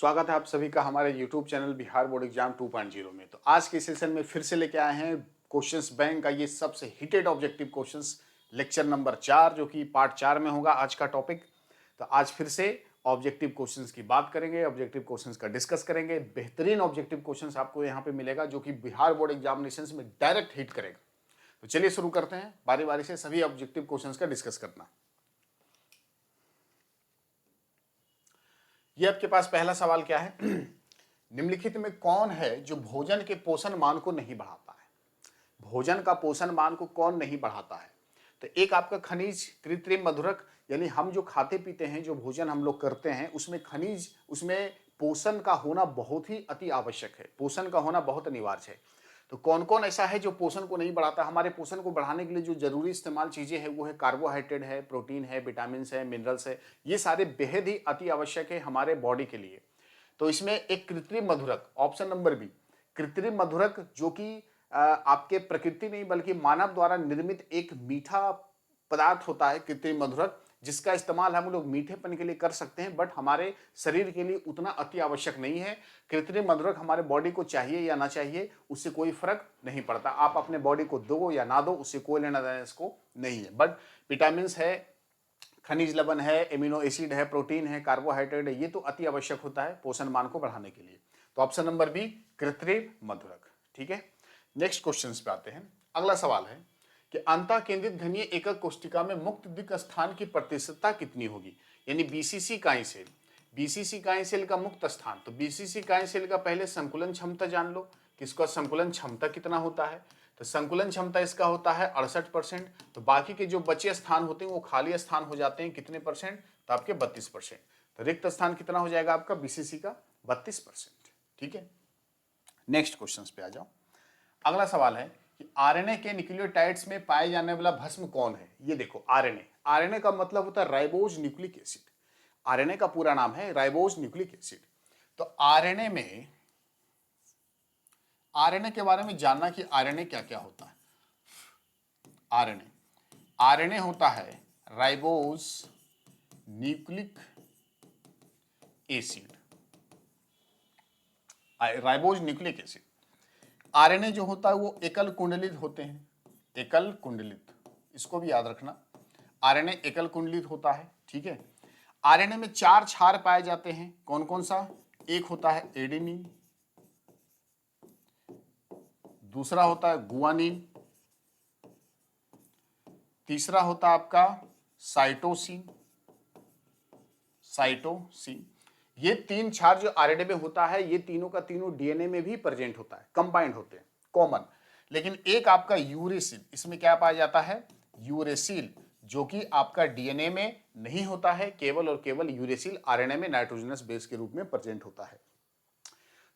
स्वागत है आप सभी का हमारे YouTube channel Bihar board exam 2.0 में। तो आज के सेशन में फिर से लेके आए हैं क्वेश्चंस बैंक का ये सबसे hitted objective questions lecture number 4 जो कि पार्ट 4 में होगा आज का टॉपिक। तो आज फिर से ऑब्जेक्टिव क्वेश्चंस की बात करेंगे, ऑब्जेक्टिव क्वेश्चंस का डिस्कस करेंगे। बेहतरीन ऑब्जेक्टिव क्वेश्चंस आपको यहाँ पे मिलेगा जो कि बिहार बोर्ड एग्जामिनेशन में डायरेक्ट हिट करेगा। तो चलिए शुरू करते हैं बारी बारी से सभी ऑब्जेक्टिव क्वेश्चंस का डिस्कस करना। ये आपके पास पहला सवाल क्या है? निम्नलिखित में कौन है जो भोजन के पोषण मान को नहीं बढ़ाता है? भोजन का पोषण मान को कौन नहीं बढ़ाता है? तो एक आपका खनिज, कृत्रिम मधुरक, यानी हम जो खाते पीते हैं, जो भोजन हम लोग करते हैं, उसमें खनिज, उसमें पोषण का होना बहुत ही अति आवश्यक है, पोषण का होना बहुत अनिवार्य है। तो कौन कौन ऐसा है जो पोषण को नहीं बढ़ाता? हमारे पोषण को बढ़ाने के लिए जो जरूरी इस्तेमाल चीजें हैं वो है कार्बोहाइड्रेट है, प्रोटीन है, विटामिन है, मिनरल्स है। ये सारे बेहद ही अति आवश्यक है हमारे बॉडी के लिए। तो इसमें एक कृत्रिम मधुरक, ऑप्शन नंबर बी, कृत्रिम मधुरक जो कि आपके प्रकृति नहीं बल्कि मानव द्वारा निर्मित एक मीठा पदार्थ होता है कृत्रिम मधुरक, जिसका इस्तेमाल हम लोग मीठेपन के लिए कर सकते हैं, बट हमारे शरीर के लिए उतना अति आवश्यक नहीं है। कृत्रिम मधुरक हमारे बॉडी को चाहिए या ना चाहिए उससे कोई फर्क नहीं पड़ता। आप अपने बॉडी को दो या ना दो उससे कोई लेना देना इसको नहीं है। बट विटामिन है, खनिज लवण है, एमिनो एसिड है, प्रोटीन है, कार्बोहाइड्रेट है, ये तो अति आवश्यक होता है पोषण मान को बढ़ाने के लिए। तो ऑप्शन नंबर बी, कृत्रिम मधुरक। ठीक है, नेक्स्ट क्वेश्चन पे आते हैं। अगला सवाल है कि अंतः केंद्रित घनीय एकक कोशिका में मुक्त दिक् स्थान की प्रतिशतता कितनी होगी? यानी बीसीसी काई सेल, बीसीसी काई सेल का मुक्त स्थान। तो बीसीसी काई सेल का पहले संकुलन क्षमता जान लो कि इसका संकुलन क्षमता कितना होता है। तो संकुलन क्षमता इसका होता है 68%। तो बाकी के जो बचे स्थान होते हैं वो खाली स्थान हो जाते हैं कितने परसेंट? तो आपके 32%। तो रिक्त स्थान कितना हो जाएगा आपका बीसीसी का? 32%। ठीक है, नेक्स्ट क्वेश्चन पे आ जाओ। अगला सवाल है कि आरएनए के न्यूक्लियोटाइड्स में पाए जाने वाला भस्म कौन है? ये देखो, आरएनए, आरएनए का मतलब होता है राइबोज न्यूक्लिक एसिड। आरएनए का पूरा नाम है राइबोज न्यूक्लिक एसिड। तो आरएनए में, आरएनए के बारे में जानना कि आरएनए क्या क्या होता है। आरएनए, आरएनए होता है ribose nucleic acid, ribose nucleic acid. RNA जो होता है वो एकल कुंडलित होते हैं, एकल कुंडलित, इसको भी याद रखना, आरएनए एकल कुंडलित होता है। ठीक है, आरएनए में 4 क्षार पाए जाते हैं, कौन कौन सा? एक होता है एडेनिन, दूसरा होता है गुआनिन, तीसरा होता है आपका साइटोसिन, साइटोसिन। ये 3 क्षार जो आरएनए में होता है ये तीनों का तीनों डीएनए में भी प्रेजेंट होता है, कंबाइंड होते हैं, कॉमन। लेकिन एक आपका यूरेसिल, इसमें क्या पाया जाता है? यूरेसिल, जो कि आपका डीएनए में नहीं होता है, केवल और केवल यूरेसिल आरएनए में नाइट्रोजनस बेस के रूप में प्रेजेंट होता है।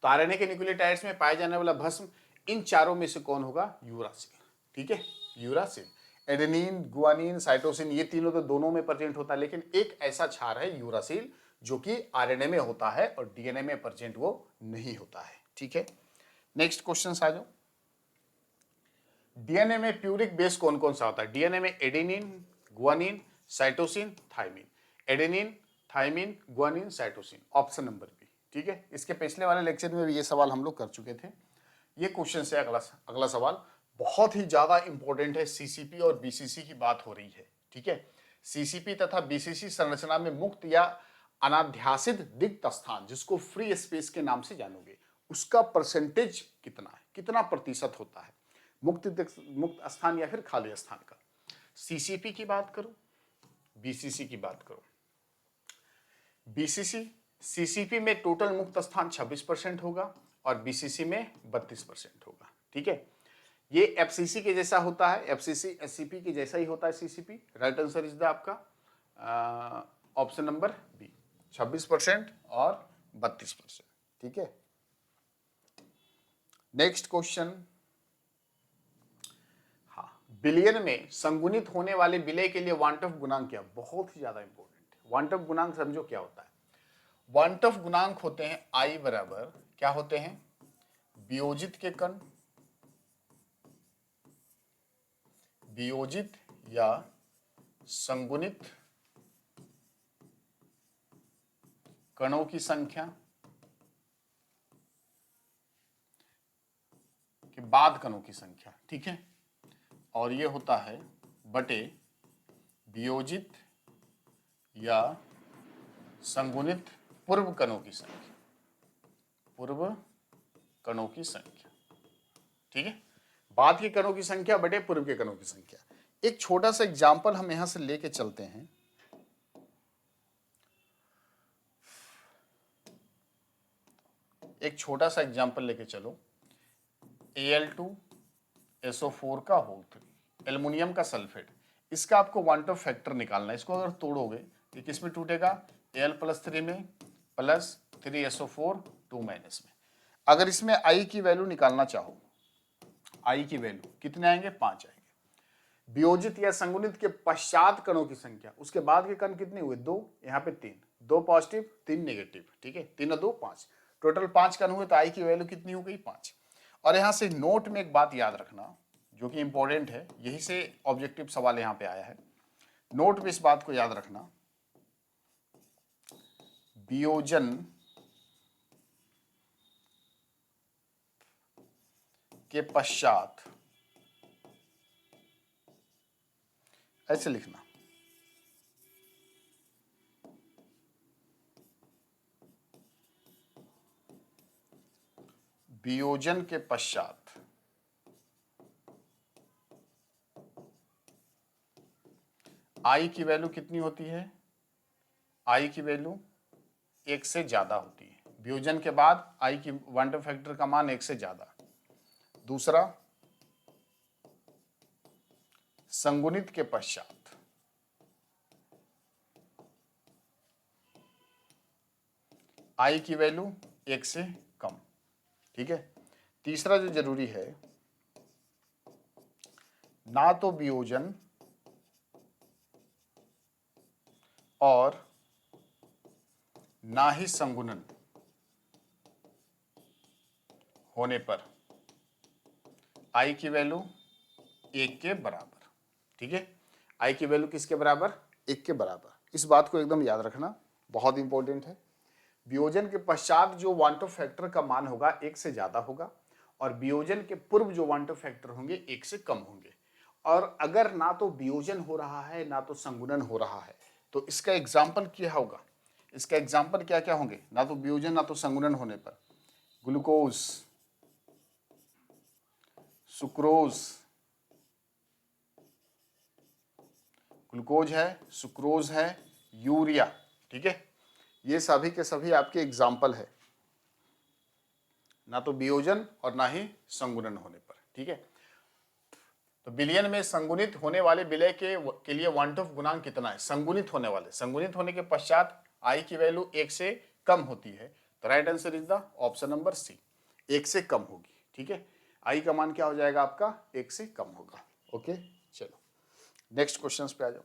तो आरएनए के न्यूक्लियोटाइड्स में पाए जाने वाला भस्म इन चारों में से कौन होगा? यूरासिल। ठीक है, यूरासिल। एडेनिन, गुआनिन, साइटोसिन ये तीनों तो दोनों में प्रेजेंट होता है, लेकिन एक ऐसा क्षार है यूरासिल जो कि आरएनए में होता है और डीएनए में प्रेजेंट वो नहीं होता है। ठीक है, नेक्स्ट क्वेश्चन आ जाओ। डीएनए में प्यूरिक बेस कौन कौन सा होता है? डीएनए में adenine, guanine, cytosine, thymine. Adenine, thymine, guanine, cytosine, option number b. ठीक है, इसके पिछले वाले लेक्चर में भी ये सवाल हम लोग कर चुके थे। ये क्वेश्चन से अगला सवाल बहुत ही ज्यादा इंपॉर्टेंट है, सीसीपी और बीसीसी की बात हो रही है। ठीक है, सीसीपी तथा बीसीसी संरचना में मुक्त या अनाध्यासित दिक् स्थान, जिसको फ्री स्पेस के नाम से जानोगे, उसका परसेंटेज कितना है, कितना प्रतिशत होता है मुक्त स्थान या फिर खाली स्थान का? सीसीपी की बात करो, बीसीसी की बात करो। बीसीसी, सीसीपी में टोटल मुक्त स्थान 26% होगा और बीसीसी में 32% होगा। ठीक है, ये एफसीसी के जैसा होता है, एफसीसी एससीपी के जैसा ही होता है CCP. Right answer is the आपका ऑप्शन नंबर बी, 26% और 32%। ठीक है, नेक्स्ट क्वेश्चन। हाँ, बिलियन में संगुणित होने वाले विलय के लिए वांटफ गुणांक क्या? बहुत ही ज्यादा इंपॉर्टेंट है। वांटफ गुणांक समझो क्या होता है। वांटफ गुणांक होते हैं आई बराबर, क्या होते हैं? वियोजित के कण, वियोजित या संगुणित कणों की संख्या के बाद कणों की संख्या, ठीक है, और ये होता है बटे वियोजित या संगुणित पूर्व कणों की संख्या, पूर्व कणों की संख्या, ठीक है, बाद के कणों की संख्या बटे पूर्व के कणों की संख्या। एक छोटा सा एग्जांपल हम यहां से लेके चलते हैं। एक छोटा सा एग्जांपल लेके चलो, Al2SO4 का होल 3, एल्युमिनियम का सल्फेट, इसका आपको क्वांटम फैक्टर निकालना है। इसको अगर तोड़ोगे तो किस में टूटेगा, Al+3 में, प्लस 3SO4 2 माइनस में। अगर इसमें I की वैल्यू निकालना चाहो, I की वैल्यू कितने आएंगे, 5 आएंगे। वियोजित या संगुणित के पश्चात कणों की संख्या, उसके बाद के कण कितने हुए, 2, यहाँ पे 3, 2 पॉजिटिव 3 नेगेटिव, ठीक है, 3 और 2 5, टोटल 5 कण हुए, तो I की वैल्यू कितनी हो गई, 5। और यहां से नोट में एक बात याद रखना जो कि इंपॉर्टेंट है, यही से ऑब्जेक्टिव सवाल यहां पे आया है। नोट में इस बात को याद रखना, वियोजन के पश्चात, ऐसे लिखना, वियोजन के पश्चात I की वैल्यू कितनी होती है, I की वैल्यू 1 से ज्यादा होती है। वियोजन के बाद I की क्वांटम फैक्टर का मान 1 से ज्यादा। दूसरा, संगुणित के पश्चात I की वैल्यू 1 से कम, ठीक है। तीसरा जो जरूरी है, ना तो वियोजन और ना ही संगुणन होने पर I की वैल्यू 1 के बराबर, ठीक है। I की वैल्यू किसके बराबर, 1 के बराबर। इस बात को एकदम याद रखना, बहुत इंपॉर्टेंट है। वियोजन के पश्चात जो क्वांटम फैक्टर का मान होगा 1 से ज्यादा होगा, और वियोजन के पूर्व जो क्वांटम फैक्टर होंगे 1 से कम होंगे। और अगर ना तो वियोजन हो रहा है ना तो संगुणन हो रहा है, तो इसका एग्जाम्पल क्या होगा, इसका एग्जाम्पल क्या क्या होंगे, ना तो वियोजन ना तो संगुणन होने पर ग्लूकोज, सुक्रोज, ग्लूकोज है, सुक्रोज है, यूरिया, ठीक है, ये सभी के सभी आपके एग्जाम्पल है, ना तो वियोजन और ना ही संगुणन होने पर, ठीक है। तो विलयन में संगुणित होने वाले विलय के लिए क्वांटम गुणांक कितना है, संगुणित होने वाले, संगुणित होने के पश्चात I की वैल्यू 1 से कम होती है, तो right answer is the option number C, 1 से कम होगी, ठीक है। I का मान क्या हो जाएगा आपका, 1 से कम होगा। ओके, चलो नेक्स्ट क्वेश्चन पे आ जाओ।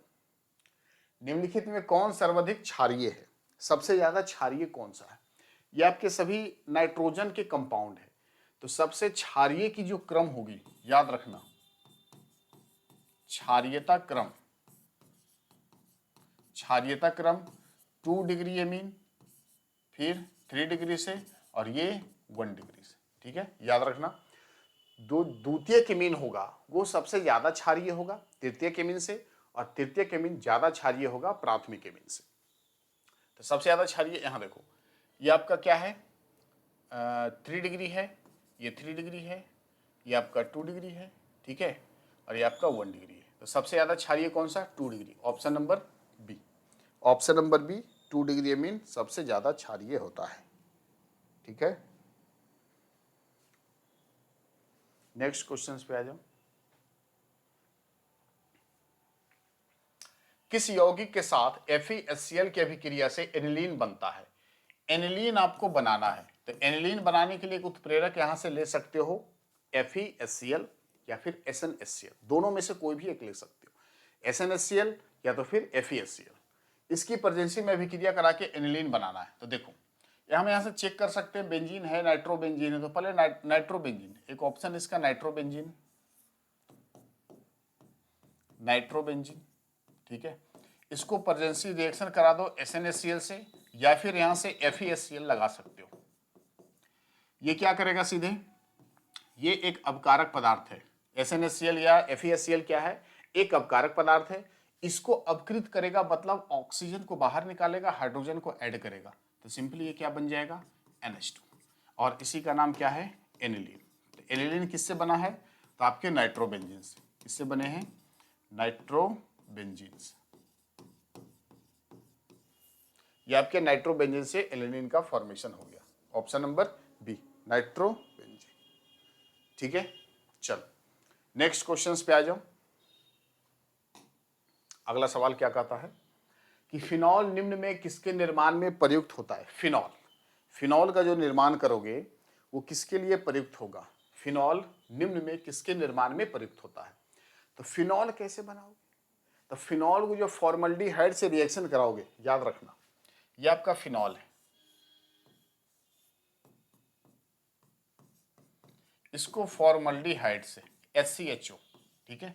निम्नलिखित में कौन सर्वाधिक क्षारीय है, सबसे ज्यादा क्षारीय कौन सा है। ये आपके सभी नाइट्रोजन के कंपाउंड है, तो सबसे क्षारीय की जो क्रम होगी, याद रखना, क्षारीयता क्रम, क्षारीयता क्रम 2 डिग्री एमीन, फिर 3 डिग्री से, और ये 1 डिग्री से, ठीक है, याद रखना। द्वितीय केमीन होगा वो सबसे ज्यादा क्षारीय होगा तृतीय केमीन से, और तृतीय केमीन ज्यादा क्षारीय होगा प्राथमिक केमीन से। तो सबसे ज्यादा क्षारीय यहाँ देखो, ये आपका क्या है, 3 डिग्री है, ये 3 डिग्री है, ये आपका 2 डिग्री है, ठीक है, और ये आपका 1 डिग्री है। तो सबसे ज्यादा क्षारीय कौन सा, 2 degree, option number B, option number B 2 degree amine सबसे ज्यादा क्षारीय होता है, ठीक है। नेक्स्ट क्वेश्चन पे आ जाओ। किस यौगिक के साथ FeHCl की अभिक्रिया से एनिलीन बनता है। एनिलीन आपको बनाना है, तो एनिलीन बनाने के लिए एक उत्प्रेरक यहां से ले सकते हो, FeHCl या फिर SnHCl, दोनों में से कोई भी एक ले सकते हो, SnHCl या तो फिर FeHCl। इसकी प्रेजेंसी में अभिक्रिया करा के एनिलीन बनाना है। तो देखो हम यहाँ से चेक कर सकते हैं, बेंजीन है, नाइट्रोबेंजीन है, तो पहले नाइट्रोबेंजीन, एक ऑप्शन इसका नाइट्रोबेंजीन, नाइट्रोबेंजीन, ठीक है, इसको प्रेजेंसी रिएक्शन करा दो SnHCl से, या फिर यहां से FeHCl लगा सकते हो। ये क्या करेगा सीधे, ये एक अपकारक पदार्थ है। SnHCl या FeSCl क्या है? एक अपकारक पदार्थ है। इसको अपकृत करेगा मतलब ऑक्सीजन को बाहर निकालेगा, हाइड्रोजन को ऐड करेगा, तो सिंपली ये क्या बन जाएगा? NH2। और इसी का नाम क्या है? एनिलीन। तो एनिलीन किससे बना है? तो आपके नाइट्रोबेंजीन से। किससे बने हैं? नाइट्रोबेंजीन से। ये आपके नाइट्रोबेंजीन से एलिनिन का फॉर्मेशन हो गया। Option number B, nitrobenzene. ठीक है, चलो नेक्स्ट क्वेश्चंस पे आ जाओ। अगला सवाल क्या कहता है कि फिनॉल निम्न में किसके निर्माण में प्रयुक्त होता है? फिनॉल, फिनॉल का जो निर्माण करोगे वो किसके लिए प्रयुक्त होगा? फिनॉल निम्न में किसके निर्माण में प्रयुक्त होता है? तो फिनॉल कैसे बनाओगे? तो फिनॉल को जो फॉर्मल्डिहाइड से रिएक्शन कराओगे, याद रखना ये आपका फिनॉल है, इसको फॉर्मल्डिहाइड से HCHO, ठीक है,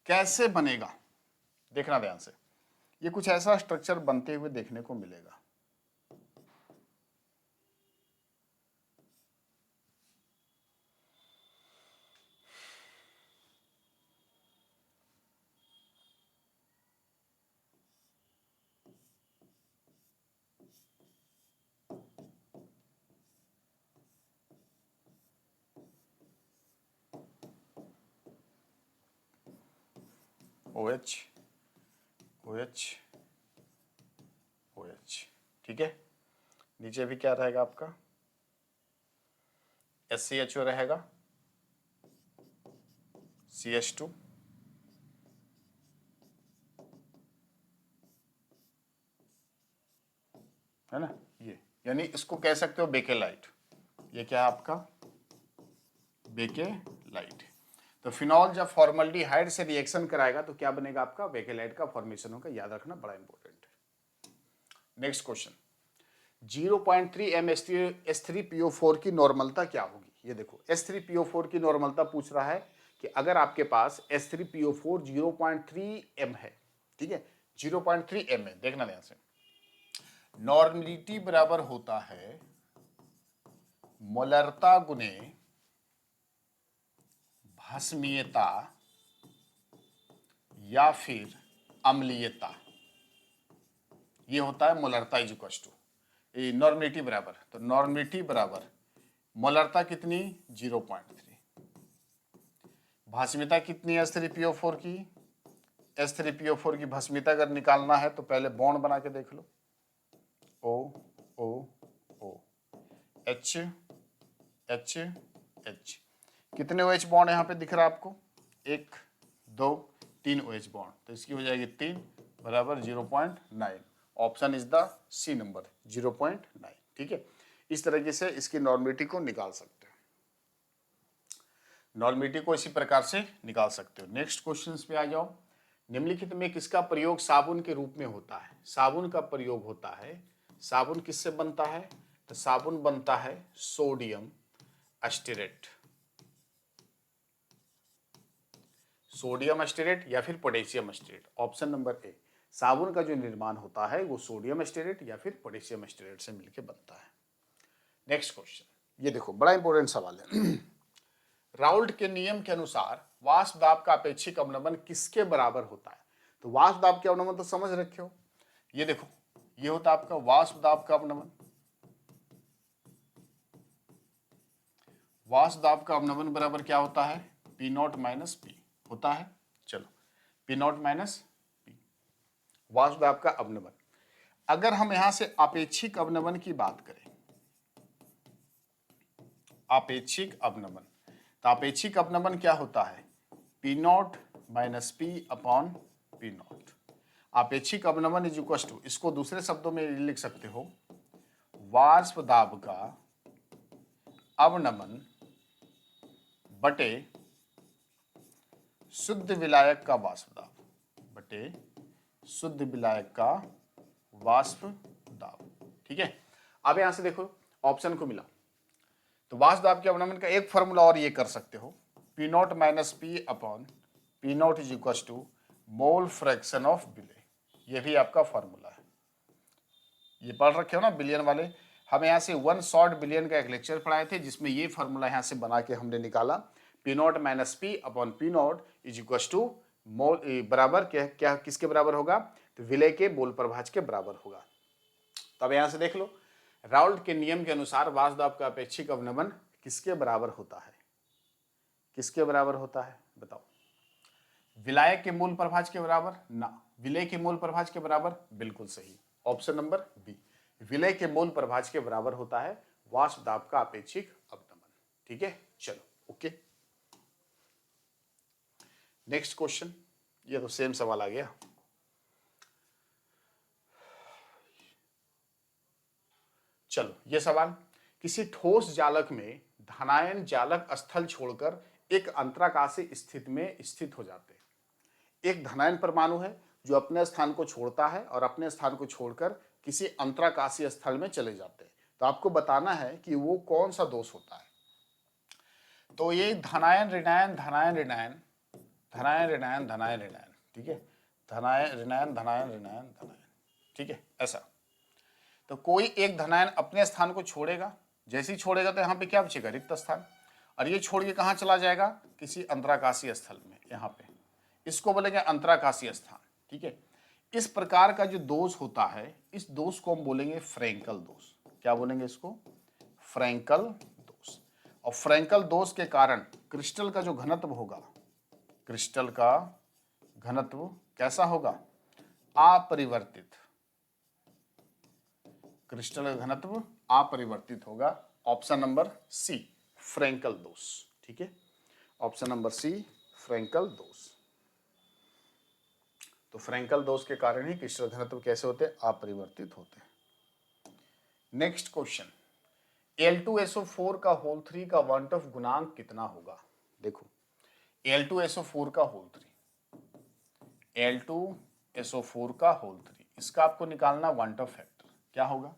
कैसे बनेगा देखना ध्यान से। ये कुछ ऐसा स्ट्रक्चर बनते हुए देखने को मिलेगा। OH OH OH, ठीक है। नीचे भी क्या रहेगा आपका? SCHO रहेगा, CH2, है ना, ये यानी इसको कह सकते हो बेकेलाइट। ये क्या है आपका? बेकेलाइट। तो फिनॉल जब फॉर्मल्डिहाइड से रिएक्शन कराएगा तो क्या बनेगा आपका? बेकेलाइट का फॉर्मेशन होगा। याद रखना, बड़ा इंपॉर्टेंट है। नेक्स्ट क्वेश्चन, 0.3 mH3PO4 की नॉर्मलता क्या होगी? ये देखो H3PO4 की नॉर्मलता पूछ रहा है कि अगर आपके पास H3PO4 0.3 m है, ठीक है, 0.3 m है, देखना ध्यान से, नॉर्मलिटी बराबर होता है मोलरता गुने भस्मीयता या फिर अम्लीयता। ये होता है मोलरता इज इक्वल टू नॉर्मलिटी बराबर, तो नॉर्मलिटी बराबर मोलरता कितनी? 0.3। भस्मीयता कितनी है H3PO4 की? H3PO4 की भस्मीयता अगर निकालना है तो पहले बॉन्ड बना के देख लो, O H H H। कितने OH बॉन्ड यहाँ पे दिख रहा है आपको? 1 2 3 OH बॉन्ड, तो इसकी हो जाएगी 3 बराबर 0.9। Option is the C number, 0.9, ठीक है। इस तरीके से इसकी नॉर्मलिटी को निकाल सकते हो, नॉर्मलिटी को इसी प्रकार से निकाल सकते हो। नेक्स्ट क्वेश्चन पे आ जाओ। निम्नलिखित में किसका प्रयोग साबुन के रूप में होता है? साबुन का प्रयोग होता है, साबुन किससे बनता है? तो साबुन बनता है सोडियम अस्टेरेट, सोडियम अस्टेरेट या फिर पोटेशियम अस्टेरेट। ऑप्शन नंबर ए, साबुन का जो निर्माण होता है वो सोडियम अस्टेरेट या फिर पोटेशियम अस्टेरेट से मिलकर बनता है। नेक्स्ट क्वेश्चन, ये देखो बड़ा इंपॉर्टेंट सवाल है। राउल्ट के नियम के अनुसार वाष्प दाब का अपेक्षिक अवनमन किसके बराबर होता है? तो वाष्प दाब के अवनमन तो समझ रखे हो, ये देखो ये होता है आपका वाष्प दाब का अवनमन। वाष्प दाब का अवनमन बराबर क्या होता है? P0 माइनस P होता है। चलो P0 माइनस P, वाष्प दाब का अवनमन। अगर हम यहां से अपेक्षिक अवनमन की बात करें, अपेक्षिक अवनमन, तो अपेक्षिक अवनमन क्या होता है? P0 minus P upon P0। अपेक्षिक अवनमन इज इक्वल टू, इसको दूसरे शब्दों में लिख सकते हो, वाष्प दाब का अवनमन बटे शुद्ध विलायक का वाष्प दाब, बटे शुद्ध विलायक का वाष्प दाब, ठीक है। अब यहां से देखो ऑप्शन को मिला, तो वाष्प दाब के अवनमन का एक फॉर्मूला और ये कर सकते हो, P0 minus P upon P0 is equal to mole fraction of बिले। ये भी आपका फॉर्मूला है, ये पढ़ रखे हो ना बिलियन वाले। हम यहाँ से 1 शॉर्ट बिलियन का एक लेक्चर पढ़ाए थे जिसमें ये फॉर्मूला यहाँ से बना के हमने निकाला, P not minus P upon P not is equal to mole बराबर क्या क्या किसके बराबर होगा, तो विलय के मोल प्रभाज के बराबर होगा। तो अब यहाँ से देख लो, राउल्ट के नियम के अनुसार वाष्प का अपेक्षिक अवनमन किसके बराबर होता है, किसके बराबर होता है बताओ, विलायक के मूल प्रभाज के बराबर ना, विलय के मूल प्रभाज के बराबर, बिल्कुल सही, ऑप्शन नंबर बी, विलय के मूल प्रभाज के बराबर होता है वाष्प दाब का अपेक्षिक अवनमन। ठीक है, चलो ओके। नेक्स्ट क्वेश्चन, ये तो सेम सवाल आ गया। चलो ये सवाल, किसी ठोस जालक में धनायन जालक स्थल छोड़कर एक अंतराकाशीय स्थिति में स्थित हो जाते हैं। एक धनायन परमाणु है जो अपने स्थान को छोड़ता है और अपने स्थान को छोड़कर किसी अंतराकाशीय स्थल में चले जाते हैं। तो आपको बताना है कि वो कौन सा दोष होता है। तो ये धनायन ऋणायन धनायन ऋणायन धनायन ऋणायन धनायन ऋणायन, ठीक है, धनायन ऋणायन धनायन ऋणायन धनायन, ठीक है ऐसा। तो कोई एक धनायन अपने स्थान को छोड़ेगा, जैसे ही छोड़ेगा तो यहाँ पे क्या बचेगा, रिक्त स्थान, और ये छोड़ के कहाँ चला जाएगा, किसी अंतराकाशीय स्थल में, यहाँ पे इसको बोलेंगे अंतराकाशीय स्थान। ठीक है, इस प्रकार का जो दोष होता है, इस दोष को हम बोलेंगे फ्रैंकल दोष। क्या बोलेंगे इसको, फ्रैंकल दोष। और फ्रैंकल दोष के कारण क्रिस्टल का जो घनत्व होगा, क्रिस्टल का घनत्व कैसा होगा, अपरिवर्तित, क्रिस्टल का घनत्व अपरिवर्तित होगा। ऑप्शन नंबर सी, फ्रैंकल दोष। ठीक है, ऑप्शन नंबर सी, फ्रैंकल दोष। तो फ्रैंकल दोष के कारण ही क्रिस्टल घनत्व कैसे होते हैं, अपरिवर्तित होते हैं। नेक्स्ट क्वेश्चन, Al2SO4 का होल 3 का वन ऑफ गुणांक कितना होगा। देखो Al2SO4 का होल 3, Al2SO4 का होल 3, इसका आपको निकालना वन ऑफ फैक्टर क्या होगा,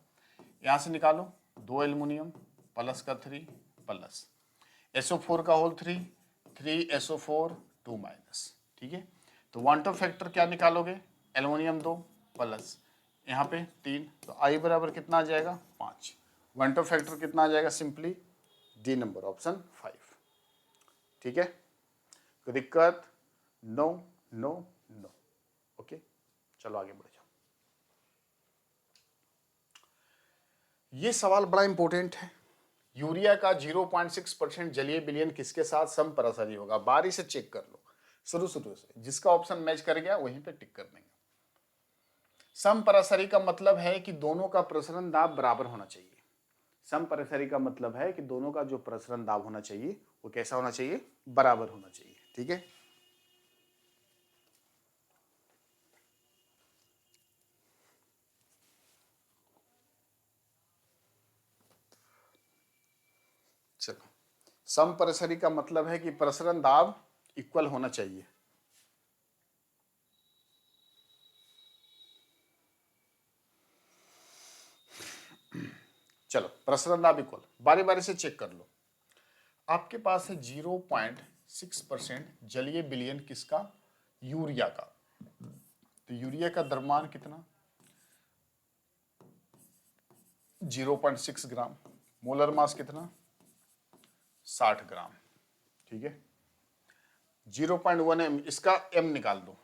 यहां से निकालो, 2 एल्युमिनियम प्लस का 3 प्लस SO4 का होल 3, 3SO4 2 माइनस। ठीक है, तो वन ऑफ फैक्टर क्या निकालोगे, एल्युमिनियम 2 प्लस यहाँ पे 3, तो आई बराबर कितना आ जाएगा 5। वन ऑफ फैक्टर कितना आ जाएगा, सिंपली डी नंबर, ऑप्शन 5। ठीक है, कोई दिक्कत, नो नो नो, ओके चलो आगे बढ़ जाओ। ये सवाल बड़ा इंपॉर्टेंट है, यूरिया का 0.6% जलीय विलयन किसके साथ समपरासरी होगा। बारी से चेक कर लो, शुरू से, जिसका ऑप्शन मैच कर गया वहीं पे टिक कर देंगे। समपरासरी का मतलब है कि दोनों का प्रसरण दाब बराबर होना चाहिए। समपरासरी का मतलब है कि दोनों का जो प्रसरण दाब होना चाहिए वो कैसा होना चाहिए, बराबर होना चाहिए। ठीक है, चलो, समपरासरी का मतलब है कि प्रसरण दाब इक्वल होना चाहिए। चलो, प्रसरण दाब इक्वल, बारी बारी से चेक कर लो। आपके पास है 0.6% जलीय विलयन किसका, यूरिया का। तो यूरिया का द्रव्यमान कितना, 0.6 ग्राम, मोलर मास कितना 60 ग्राम। ठीक है, 0.1 m, इसका m निकाल दो,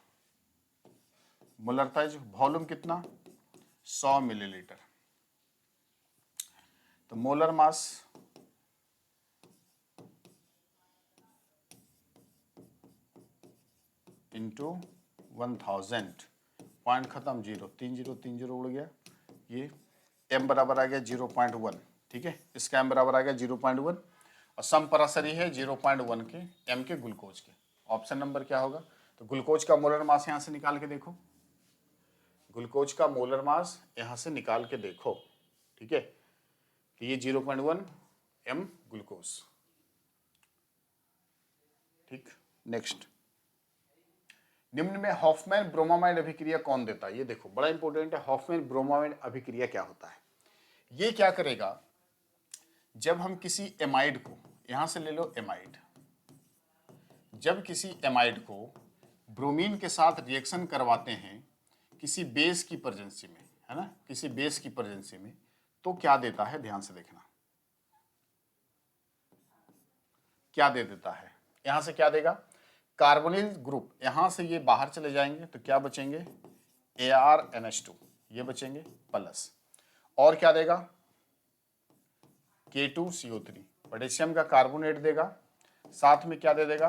मोलरता वॉल्यूम कितना 100 मिलीलीटर, तो मोलर मास इंटू 1000, पॉइंट खत्म, 0 3 0 3 0 उड़ गया, ये m बराबर आ गया 0.1। ठीक है, इसका m बराबर आ गया 0.1 और समपरासरी है 0.1 के m के ग्लूकोज के। ऑप्शन नंबर क्या होगा, तो ग्लूकोज का मोलर मास यहां से निकाल के देखो, ग्लूकोज का मोलर मास यहां से निकाल के देखो। ठीक है, तो ये 0.1 m ग्लूकोज। ठीक, नेक्स्ट, निम्न में हॉफमैन ब्रोमामाइड अभिक्रिया कौन देता है। ये देखो बड़ा इंपॉर्टेंट है, हॉफमैन ब्रोमामाइड अभिक्रिया क्या होता है। ये क्या करेगा, जब हम किसी एमाइड को, यहां से ले लो एमाइड, जब किसी एमाइड को ब्रोमीन के साथ रिएक्शन करवाते हैं किसी बेस की प्रेजेंसी में, है ना, किसी बेस की प्रेजेंसी में, तो क्या देता है, ध्यान से देखना क्या दे देता है। यहां से क्या देगा, कार्बोनिल ग्रुप, यहां से ये बाहर चले जाएंगे तो क्या बचेंगे, ArNH2 ये बचेंगे, प्लस और क्या देगा, K2CO3 पोटेशियम का कार्बोनेट देगा, साथ में क्या दे देगा,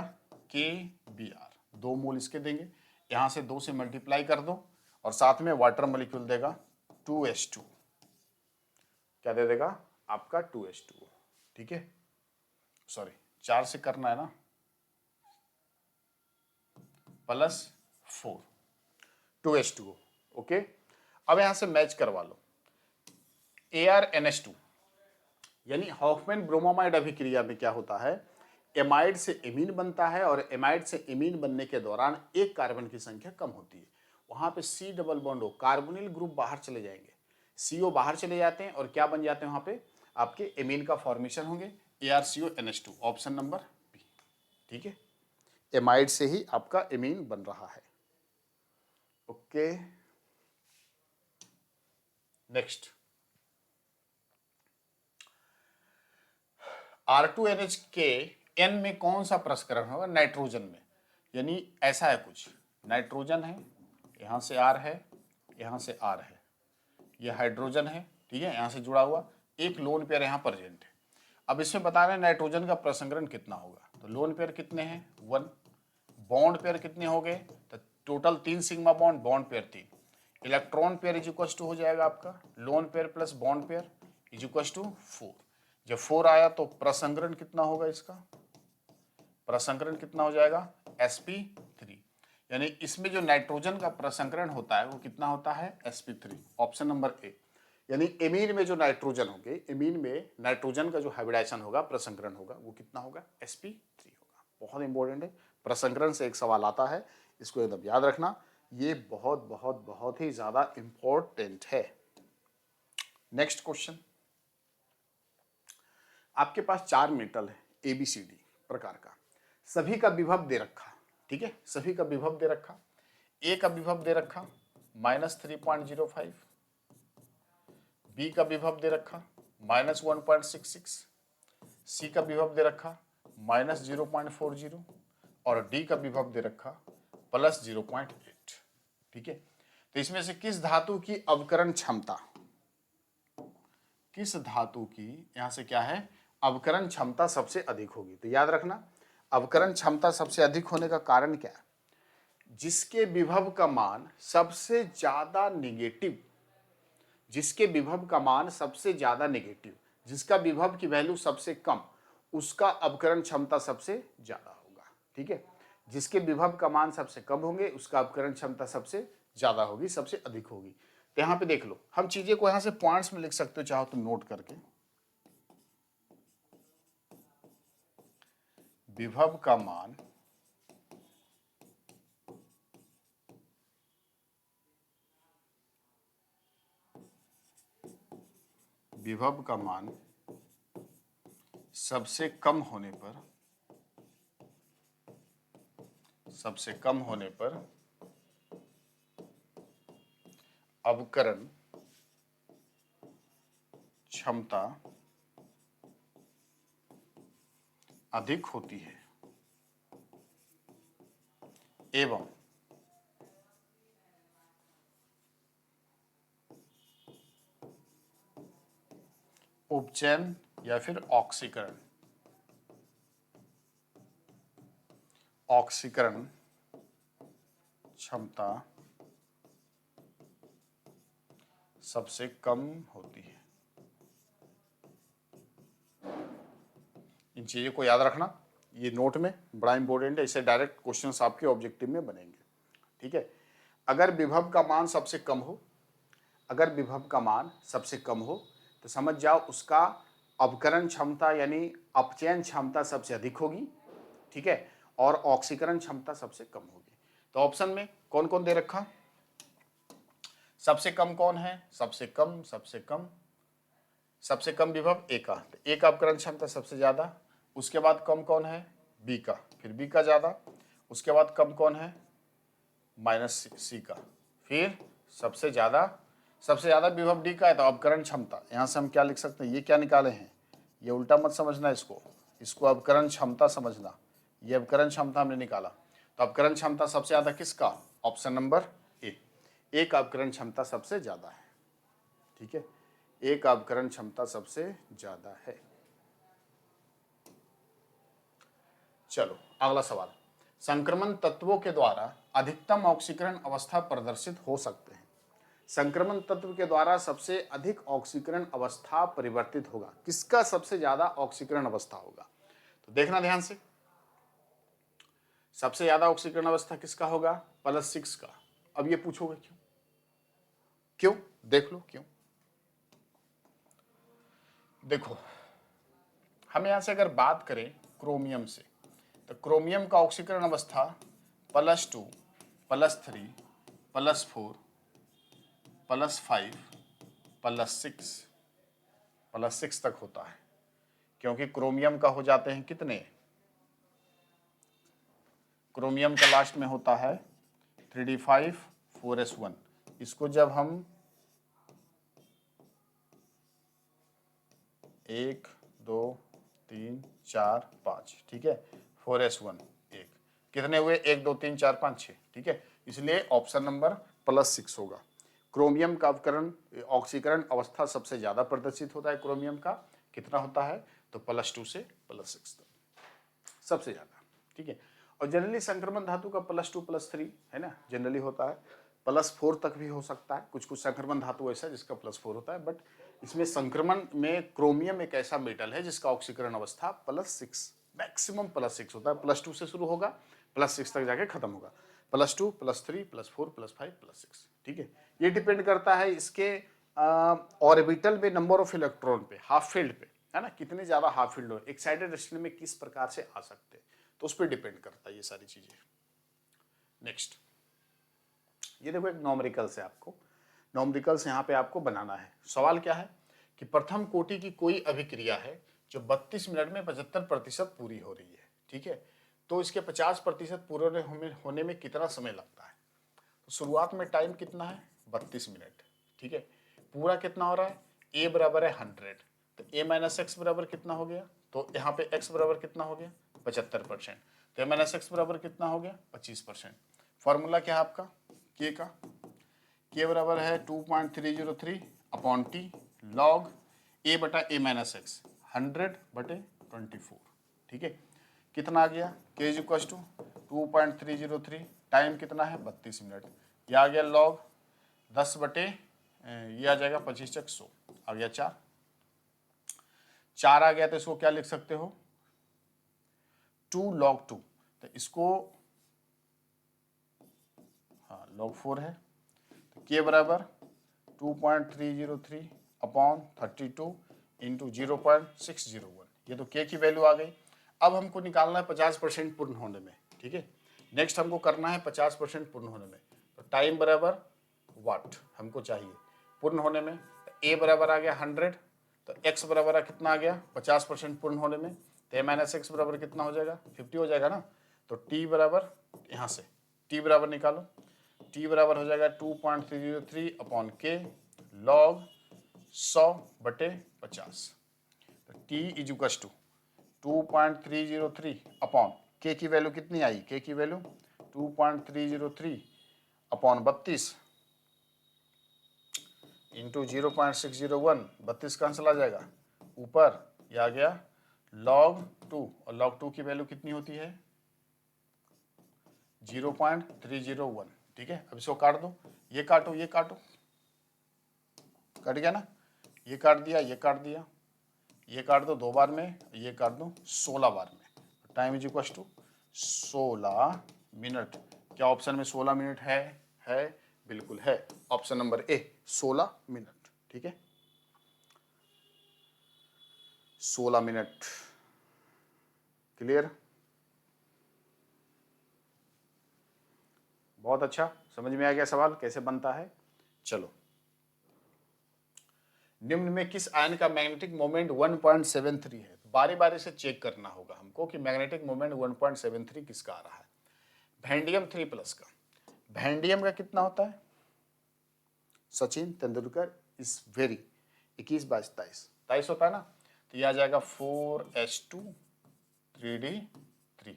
KBr, 2 मोल इसके देंगे, यहां से 2 से मल्टीप्लाई कर दो और साथ में वाटर मॉलिक्यूल देगा 2H2, क्या दे देगा आपका 2H2, ठीक है, सॉरी 4 से करना है ना, प्लस 4 2H2, ओके। अब यहां से मैच करवा लो, ArNH2 यानी हॉफमैन ब्रोमामाइड अभिक्रिया में क्या होता है, एमाइड से एमीन बनता है और एमाइड से एमीन बनने के दौरान एक कार्बन की संख्या कम होती है, वहां पे C double bond O, carbonyl group बाहर चले जाएंगे, CO बाहर चले जाते हैं और क्या बन जाते हैं, वहां पे आपके एमीन का फॉर्मेशन होंगे, ArCONH2, ऑप्शन नंबर बी, ठीक है, एमाइड से ही आपका एमीन बन रहा है, ओके। नेक्स्ट R2NH के N में कौन सा प्रसंस्करण होगा, नाइट्रोजन में, यानी ऐसा है कुछ, नाइट्रोजन है, यहां से R है, यहां से R है, ये हाइड्रोजन है, ठीक है, यहां से जुड़ा हुआ, एक लोन पेयर यहां प्रेजेंट है। अब इसमें बता रहे हैं नाइट्रोजन का प्रसंस्करण कितना होगा, तो लोन पेयर कितने हैं 1, बॉन्ड पेयर कितने हो गए, तो total 3 sigma bond, bond pair 3, electron pair is equal to हो जाएगा आपका lone pair plus bond pair is equal to 4, जब 4 आया तो प्रसंस्करण कितना होगा, इसका प्रसंस्करण कितना हो जाएगा sp3, यानी इसमें जो नाइट्रोजन का प्रसंस्करण होता है वो कितना होता है sp3, ऑप्शन नंबर ए, यानी एमीन में जो नाइट्रोजन होंगे, एमीन में नाइट्रोजन का जो हाइब्रिडाइजेशन होगा, प्रसंस्करण होगा, वो कितना होगा sp3 होगा, बहुत इंपॉर्टेंट है, प्रसंस्करण से एक सवाल आता है, इसको एकदम याद रखना, ये बहुत बहुत बहुत ही ज्यादा इंपॉर्टेंट है। नेक्स्ट क्वेश्चन, आपके पास 4 मेटल है ABCD प्रकार का, सभी का विभव दे रखा, ठीक है, सभी का विभव दे रखा, A का विभव दे रखा -3.05, B का विभव दे रखा -1.66, C का विभव दे रखा -0.40 और D का विभव दे रखा +0.8, ठीक है, तो इसमें से किस धातु की अवकरण क्षमता, किस धातु की यहां से क्या है अवकरण क्षमता सबसे अधिक होगी, तो याद रखना अवकरण क्षमता सबसे अधिक होने का कारण क्या है, जिसके विभव का मान सबसे ज्यादा नेगेटिव, जिसके विभव का मान सबसे ज्यादा नेगेटिव, जिसका विभव की वैल्यू सबसे कम, उसका अवकरण क्षमता सबसे ज्यादा होगा, ठीक है, जिसके विभव का मान सबसे कम होंगे उसका अवकरण क्षमता सबसे ज्यादा होगी, सबसे अधिक होगी। तो यहां पे देख लो, हम चीजें को यहां से पॉइंट्स में लिख सकते हो, चाहो तो नोट करके, विभव का मान विभव का मान सबसे कम होने पर, सबसे कम होने पर अवकरण क्षमता अधिक होती है एवं उपचयन या फिर ऑक्सीकरण, ऑक्सीकरण क्षमता सबसे कम होती है। इन चीजों को याद रखना, ये नोट में बड़ा इंपॉर्टेंट है, इससे डायरेक्ट क्वेश्चंस आपके ऑब्जेक्टिव में बनेंगे, ठीक है। अगर विभव का मान सबसे कम हो, अगर विभव का मान सबसे कम हो तो समझ जाओ उसका अवकरण क्षमता यानी अपचयन क्षमता सबसे अधिक होगी, ठीक है, और ऑक्सीकरण क्षमता सबसे कम होगी। तो ऑप्शन में कौन कौन दे रखा, सबसे कम कौन है, सबसे कम, सबसे कम, सबसे कम विभव ए का, तो ए का अवकरण क्षमता सबसे ज्यादा, उसके बाद कम कौन है बी का, फिर बी का ज्यादा, उसके बाद कम कौन है -C का, फिर सबसे ज्यादा सबसे ज्यादा विभव डी का है तो अपकरण क्षमता, यहां से हम क्या लिख सकते हैं, ये क्या निकाले हैं, ये उल्टा मत समझना, इसको अपकरण क्षमता समझना, ये अपकरण क्षमता हमने निकाला। तो अपकरण क्षमता सबसे ज्यादा किसका, ऑप्शन नंबर ए, एक अपकरण क्षमता सबसे ज्यादा है। ठीक है, एक अपकरण क्षमता सबसे ज्यादा है। चलो अगला सवाल, संक्रमण तत्वों के द्वारा अधिकतम ऑक्सीकरण अवस्था प्रदर्शित हो सकते हैं। संक्रमण तत्व के द्वारा सबसे अधिक ऑक्सीकरण अवस्था परिवर्तित होगा, किसका सबसे ज्यादा ऑक्सीकरण अवस्था होगा, तो देखना ध्यान से, सबसे ज्यादा ऑक्सीकरण अवस्था किसका होगा, +6 का। अब ये पूछोगे क्यों, क्यों, देख लो क्यों। देखो हम यहां से अगर बात करें क्रोमियम से, तो क्रोमियम का ऑक्सीकरण अवस्था +2 +3 +4 +5 +6 तक होता है, क्योंकि क्रोमियम का हो जाते हैं कितने, क्रोमियम का लास्ट में होता है 3d5 4s1। इसको जब हम 1 2 3 4 5, ठीक है, 4s1 1, कितने हुए, 1 2 3 4 5 6, ठीक है, इसलिए ऑप्शन नंबर +6 होगा। क्रोमियम का अपकरण ऑक्सीकरण अवस्था सबसे ज्यादा प्रदर्शित होता है, क्रोमियम का कितना होता है, तो +2 से +6 तक सबसे ज्यादा, ठीक है। और जनरली संक्रमण धातु का +2 +3 है ना, जनरली होता है, +4 तक भी हो सकता है, कुछ कुछ संक्रमण धातु ऐसा है जिसका +4 होता है, बट इसमें संक्रमण में क्रोमियम एक ऐसा मेटल है जिसका ऑक्सीकरण अवस्था +6, मैक्सिमम +6 होता है, +2 से शुरू होगा, +6 तक जाके खत्म होगा, +2 +3 +4 +5 +6, ठीक है। ये डिपेंड करता है इसके ऑर्बिटल में नंबर ऑफ इलेक्ट्रॉन पे, हाफ फील्ड पे, है ना, कितने ज्यादा हाफ फील्ड हो, एक्साइटेड स्टेट में किस प्रकार से आ सकते हैं, तो उस पर डिपेंड करता है ये सारी चीजें। नेक्स्ट, ये देखो एक नॉमरिकल्स है, आपको नॉमरिकल्स यहाँ पे आपको बनाना है। सवाल क्या है कि प्रथम कोटि की कोई अभिक्रिया है जो 32 मिनट में 75% पूरी हो रही है, ठीक है, तो इसके 50% पूरे होने में कितना समय लगता है। तो शुरुआत में टाइम कितना है, 32 मिनट, ठीक है, पूरा कितना हो रहा है, a बराबर है 100, तो a - x बराबर कितना हो गया, तो यहाँ पे x बराबर कितना हो गया, 75%, तो a - x बराबर कितना हो गया, 25%। फॉर्मूला क्या है आपका k का, k बराबर है 2.303 अपॉन t लॉग a बटा a - x 100/24, ठीक है, कितना आ गया, k = 2.303, टाइम कितना है 32 मिनट, ये आ गया लॉग 10 बटे ये आ जाएगा 25 × 100, आ गया 4 आ गया, तो इसको क्या लिख सकते हो, 2 log 2, तो इसको हाँ log 4 है, तो k बराबर 2.303 अपॉन 32 इंटू 0.601, ये तो k की वैल्यू आ गई। अब हमको निकालना है 50% पूर्ण होने में, ठीक है, नेक्स्ट हमको करना है 50% पूर्ण होने में, तो टाइम बराबर वाट हमको चाहिए पूर्ण होने में, तो a बराबर आ गया 100, तो x बराबर कितना आ गया 50% पूर्ण होने में, तो a - x बराबर कितना हो जाएगा, 50 हो जाएगा ना, तो t बराबर यहाँ से t बराबर निकालो, t बराबर हो जाएगा 2.303 अपॉन k लॉग 100/50, तो t = 2.303 अपॉन k की वैल्यू कितनी आई, k की वैल्यू 2.303 अपॉन 32 इंटू 0.601, 32 कैंसिल आ जाएगा, ऊपर ये आ गया log 2, और log 2 की वैल्यू कितनी होती है 0.301, ठीक है। अब इसको काट दो, ये काटो ये काटो, कट गया ना, ये काट दिया ये काट दिया, ये काट दो 2 बार में, ये काट दो 16 बार में, टाइम = 16 मिनट। क्या ऑप्शन में 16 मिनट है, बिल्कुल है, ऑप्शन नंबर ए 16 मिनट, ठीक है, 16 मिनट, क्लियर, बहुत अच्छा, समझ में आ गया सवाल कैसे बनता है। चलो, निम्न में किस आयन का मैग्नेटिक मोमेंट 1.73 है, तो बारी बारी से चेक करना होगा हमको कि मैग्नेटिक मोमेंट 1.73 किसका आ रहा है। वैंडियम 3+ का, वैंडियम का कितना होता है सचिन तेंदुलकर इज वेरी 21 22 23 23 होता है ना, तो यह आ जाएगा 4s2 3d3,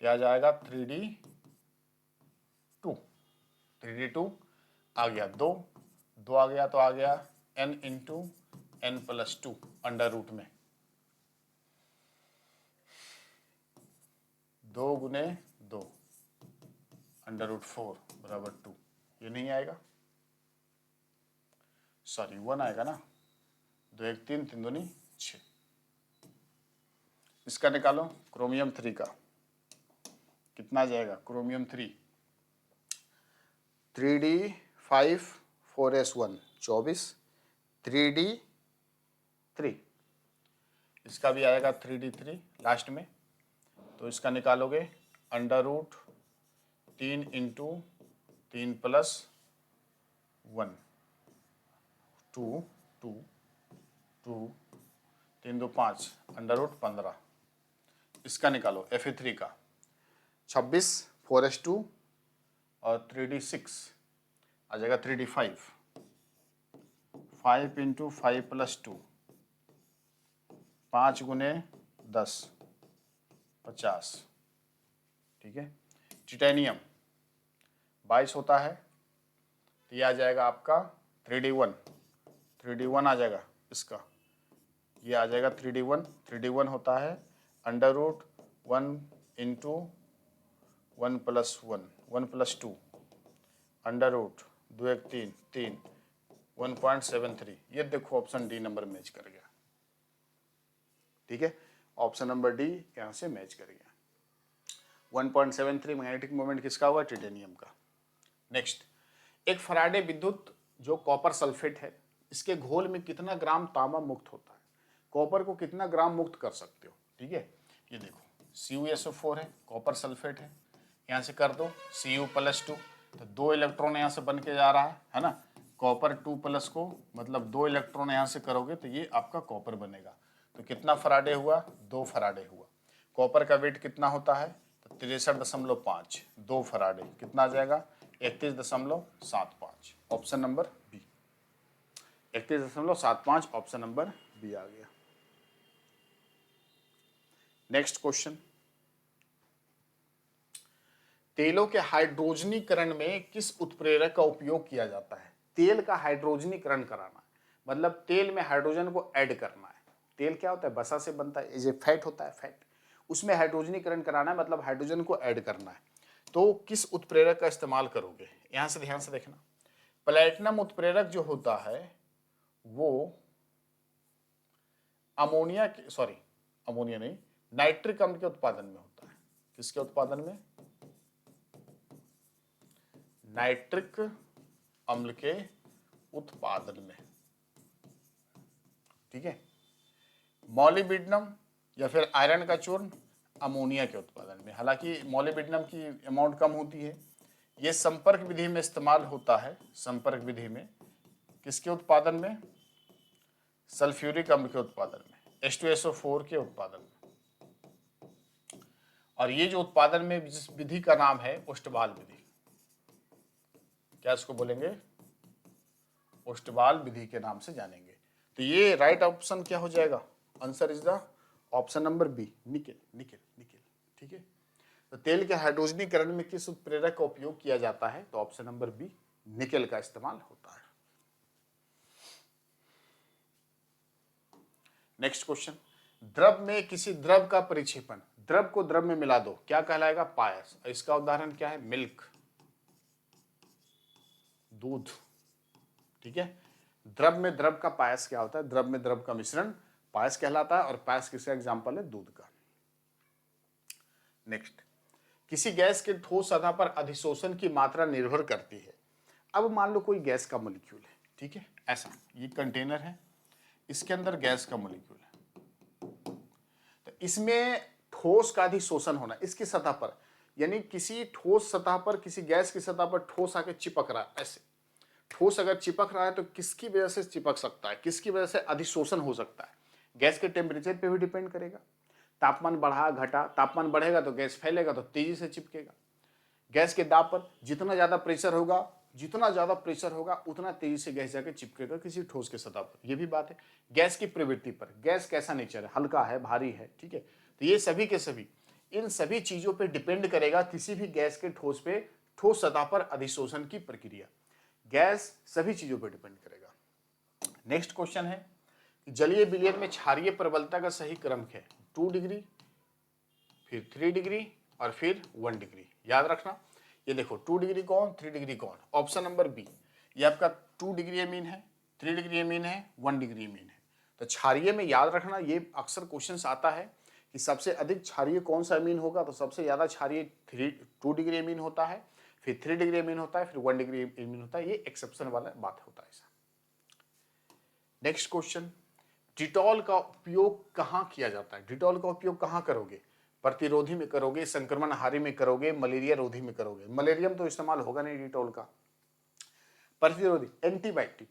तो आ जाएगा 3d2 आ गया 2 आ गया तो आ गया n into n plus 2 under root में 2 गुने 2 अंडर रूट 4 बराबर 2, ये नहीं आएगा, सॉरी 1 आएगा ना, 2 1 3 3 दूनी 6। इसका निकालो क्रोमियम 3 का कितना आ जाएगा, क्रोमियम 3 3d5 4s1 24 3d3, इसका भी आएगा 3d3 लास्ट में, तो इसका निकालोगे under root 3 into 3 plus 1 2 2 2 3 2 5 under root 15, इसका निकालो Fa3 का 26 4s2 और 3d6 आ जाएगा 3d5 5 इंटू 5 प्लस 2 5 गुने 10 50, ठीक है। टिटेनियम 22 होता है, तो ये आ जाएगा आपका 3d1 आ जाएगा, इसका ये आ जाएगा 3d1 होता है under root 1 into 1 plus 1 plus 2 under root 2 1 3 3 1.73, ये देखो ऑप्शन डी नंबर मैच कर गया, ठीक है, ऑप्शन नंबर डी यहाँ से मैच कर गया। 1.73 मैग्नेटिक मोमेंट किसका हुआ, टिटेनियम का। नेक्स्ट, एक फराडे विद्युत जो कॉपर सल्फेट है, इसके घोल में कितना ग्राम तांबा मुक्त होता है, कॉपर को कितना ग्राम मुक्त कर सकते हो, ठीक है। ये देखो CuSO4 है, कॉपर सल्फेट है, यहाँ से कर दो Cu+2, तो 2 इलेक्ट्रॉन यहाँ से बन के जा रहा है ना, कॉपर 2+ को मतलब 2 इलेक्ट्रॉन यहाँ से करोगे तो ये आपका कॉपर बनेगा, तो कितना फराडे हुआ, 2 फराडे हुआ। कॉपर का वेट कितना होता है, तो 63.5, 2 फराडे कितना आ जाएगा, 31.75, option number B 31.75, option number B आ गया। नेक्स्ट क्वेश्चन, तेलों के हाइड्रोजनीकरण में किस उत्प्रेरक का उपयोग किया जाता है। तेल का हाइड्रोजनीकरण कराना मतलब तेल में हाइड्रोजन को ऐड करना है। तेल क्या होता है, वसा से बनता है, ये फैट होता है, फैट, उसमें हाइड्रोजनीकरण कराना है मतलब हाइड्रोजन को ऐड करना है। तो किस उत्प्रेरक का इस्तेमाल करोगे, यहां से ध्यान से देखना। प्लेटिनम उत्प्रेरक जो होता है वो अमोनिया नहीं, नाइट्रिक अम्ल के उत्पादन में होता है। किसके उत्पादन में, नाइट्रिक अम्ल के उत्पादन में, ठीक है। मॉलिब्डेनम या फिर आयरन का चूर्ण अमोनिया के उत्पादन में, हालांकि मॉलिब्डेनम की अमाउंट कम होती है। यह संपर्क विधि में इस्तेमाल होता है, संपर्क विधि में किसके उत्पादन में, सल्फ्यूरिक अम्ल के उत्पादन में, H2SO4 के उत्पादन में। और ये जो उत्पादन में जिस विधि का नाम है ओस्टवाल विधि, क्या इसको बोलेंगे, ओस्टवाल विधि के नाम से जानेंगे। तो ये राइट ऑप्शन क्या हो जाएगा, answer is the option number B, nickel nickel nickel, ठीक है। तो तेल के हाइड्रोजनीकरण में किस उत्प्रेरक का उपयोग किया जाता है, तो ऑप्शन नंबर बी, निकेल का इस्तेमाल होता है। नेक्स्ट क्वेश्चन, द्रव में किसी द्रव का परिक्षेपण, द्रव को द्रव में मिला दो, क्या कहलाएगा, पायस। इसका उदाहरण क्या है, मिल्क, दूध, ठीक है। द्रव में द्रव का पायस क्या होता है, द्रव में द्रव का मिश्रण पायस कहलाता है, और पायस किसका एग्जाम्पल है, दूध का। नेक्स्ट, किसी गैस के ठोस सतह पर अधिशोषण की मात्रा निर्भर करती है। अब मान लो कोई गैस का मॉलिक्यूल है, ठीक है, ऐसा ये कंटेनर है, इसके अंदर गैस का मॉलिक्यूल है, तो इसमें ठोस का अधिशोषण होना इसकी सतह पर, यानी किसी ठोस सतह पर, किसी गैस की सतह पर ठोस आके चिपक रहा है, ऐसे ठोस अगर चिपक रहा है तो किसकी वजह से चिपक सकता है, किसकी वजह से अधिशोषण हो सकता है, गैस के टेम्परेचर पे भी डिपेंड करेगा। तापमान बढ़ा घटा, तापमान बढ़ेगा तो गैस फैलेगा तो तेजी से चिपकेगा। गैस के दाब पर जितना ज्यादा प्रेशर होगा जितना ज़्यादा प्रेशर होगा उतना तेजी से गैस जाके चिपकेगा किसी ठोस के सतह पर। ये भी बात है गैस की प्रवृत्ति पर, गैस कैसा नेचर है, हल्का है, भारी है, ठीक है। तो ये सभी के सभी इन सभी चीज़ों पे डिपेंड करेगा किसी भी गैस के ठोस पे, ठोस सतह पर अधिशोषण की प्रक्रिया। गैस सभी चीज़ों पर डिपेंड करेगा। नेक्स्ट क्वेश्चन है जलीय विलयन में क्षारीय प्रबलता का सही क्रम क्या है? 2 डिग्री, फिर 3 डिग्री और फिर 1 डिग्री। याद रखना, ये देखो 2 डिग्री कौन, 3 डिग्री कौन। ऑप्शन नंबर बी, ये आपका 2 डिग्री अमीन है, 3 डिग्री अमीन है, 1 डिग्री अमीन है। तो क्षारीय में याद रखना, ये अक्सर क्वेश्चन आता है कि सबसे अधिक क्षारीय कौन सा अमीन होगा, तो सबसे ज़्यादा क्षारीय 2 डिग्री अमीन होता है, फिर 3 डिग्री अमीन होता है, फिर 1 डिग्री अमीन होता है। ये एक्सेप्शन वाला बात होता है ऐसा। नेक्स्ट क्वेश्चन, डिटॉल का उपयोग कहाँ किया जाता है? डिटॉल का उपयोग कहाँ करोगे? प्रतिरोधी में करोगे, संक्रमणहारी में करोगे, मलेरिया रोधी में करोगे। मलेरिया में तो इस्तेमाल होगा नहीं डिटॉल का। प्रतिरोधी, एंटीबायोटिक,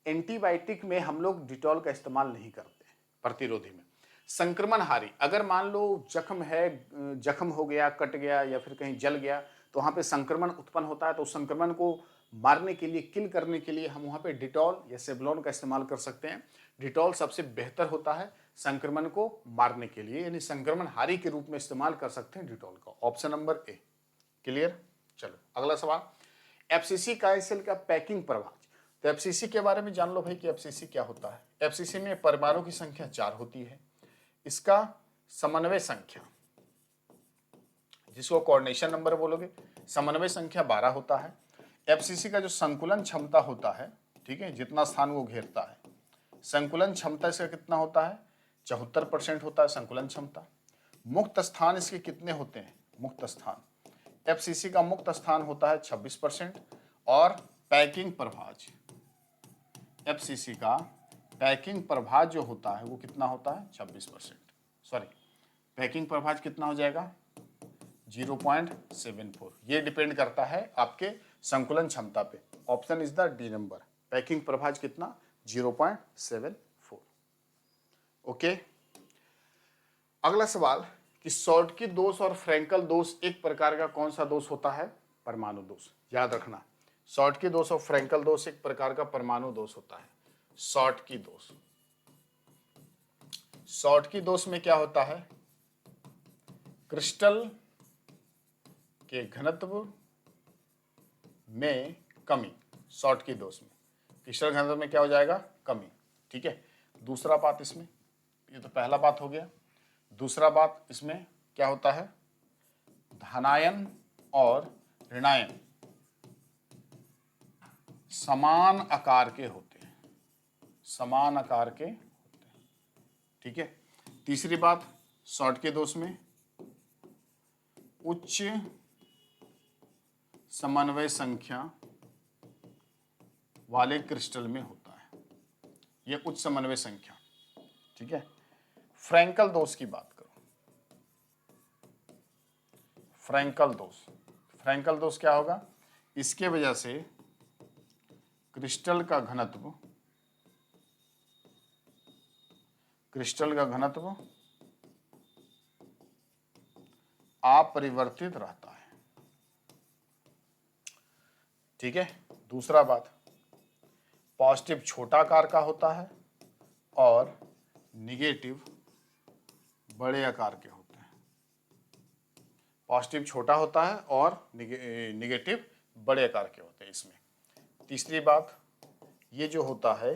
एंटीबायोटिक में हम लोग डिटॉल का इस्तेमाल नहीं करते प्रतिरोधी में। संक्रमणहारी, अगर मान लो जख्म है, जख्म हो गया, कट गया या फिर कहीं जल गया तो वहाँ पे संक्रमण उत्पन्न होता है, तो संक्रमण को मारने के लिए, किल करने के लिए हम वहाँ पे डिटॉल या सेवलॉन का इस्तेमाल कर सकते हैं। डिटॉल सबसे बेहतर होता है संक्रमण को मारने के लिए, यानी संक्रमणहारी के रूप में इस्तेमाल कर सकते हैं डिटॉल का। Option number A. क्लियर? चलो अगला सवाल, एफसीसी कायसेल का पैकिंग प्रभाव। तो एफसीसी के बारे में जान लो भाई कि एफसीसी क्या होता है। एफसीसी में परमाणु की संख्या 4 होती है। इसका समन्वय संख्या, जिसको कोऑर्डिनेशन नंबर बोलोगे, समन्वय संख्या 12 होता है। एफसीसी का जो संकुलन क्षमता होता है, ठीक है, जितना स्थान वो घेरता है, संकुलन क्षमता इसका कितना होता है? 74% होता है संकुलन क्षमता। मुक्त स्थान इसके कितने होते हैं? मुक्त स्थान, एफसीसी का मुक्त स्थान होता है 26%। और पैकिंग प्रभाज, एफसीसी का पैकिंग प्रभाज जो होता है वो कितना होता है? 26%। सॉरी, पैकिंग प्रभाज कितना हो जाएगा? 0.74। ये डिपेंड करता है आपके संकुलन क्षमता पे। Option is the D number. Packing प्रभाज कितना? 0.74। ओके। अगला सवाल कि शॉर्टकी दोष और फ्रैंकल दोष एक प्रकार का कौन सा दोष होता है? परमाणु दोष। याद रखना, शॉर्टकी दोष और फ्रैंकल दोष एक प्रकार का परमाणु दोष होता है। शॉर्टकी दोष, शॉर्टकी दोष में क्या होता है? क्रिस्टल के घनत्व में कमी। शॉर्टकी दोष में क्रिस्टल घनत्व में क्या हो जाएगा? कमी। ठीक है। दूसरा बात इसमें, ये तो पहला बात हो गया। दूसरा बात इसमें क्या होता है? धनायन और ऋणायन समान आकार के होते हैं, समान आकार के होते हैं। ठीक है। तीसरी बात, शॉर्टकी दोष में उच्च समन्वय संख्या वाले क्रिस्टल में होता है, यह उच्च समन्वय संख्या। ठीक है। फ्रैंकल दोष की बात करो, फ्रैंकल दोष, फ्रैंकल दोष क्या होगा? इसके वजह से क्रिस्टल का घनत्व, क्रिस्टल का घनत्व अपरिवर्तित रहता है। ठीक है। दूसरा बात, पॉजिटिव छोटा आकार का होता है और निगेटिव बड़े आकार के होते हैं। पॉजिटिव छोटा होता है और निगेटिव बड़े आकार के होते हैं इसमें। तीसरी बात, ये जो होता है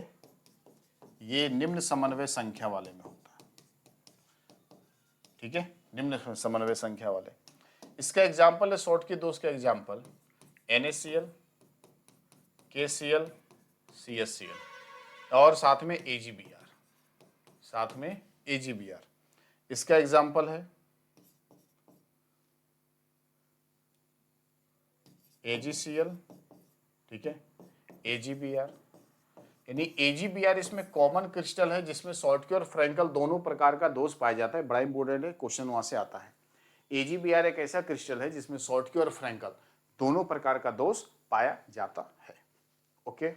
ये निम्न समन्वय संख्या वाले में होता है। ठीक है, निम्न समन्वय संख्या वाले। इसका एग्जाम्पल है शॉर्टकी दोष का एग्जाम्पल NaCl, KCl, CHCl और साथ में AgBr, साथ में AgBr। इसका एग्जाम्पल है AgCl, ठीक है, AgBr। यानी AgBr इसमें कॉमन क्रिस्टल है जिसमें शॉर्टकी और फ्रैंकल दोनों प्रकार का दोष पाया जाता है। बड़ा इंपोर्टेंट है, क्वेश्चन वहां से आता है। AgBr एक ऐसा क्रिस्टल है जिसमें शॉर्टकी और फ्रैंकल दोनों प्रकार का दोष पाया जाता है। ओके,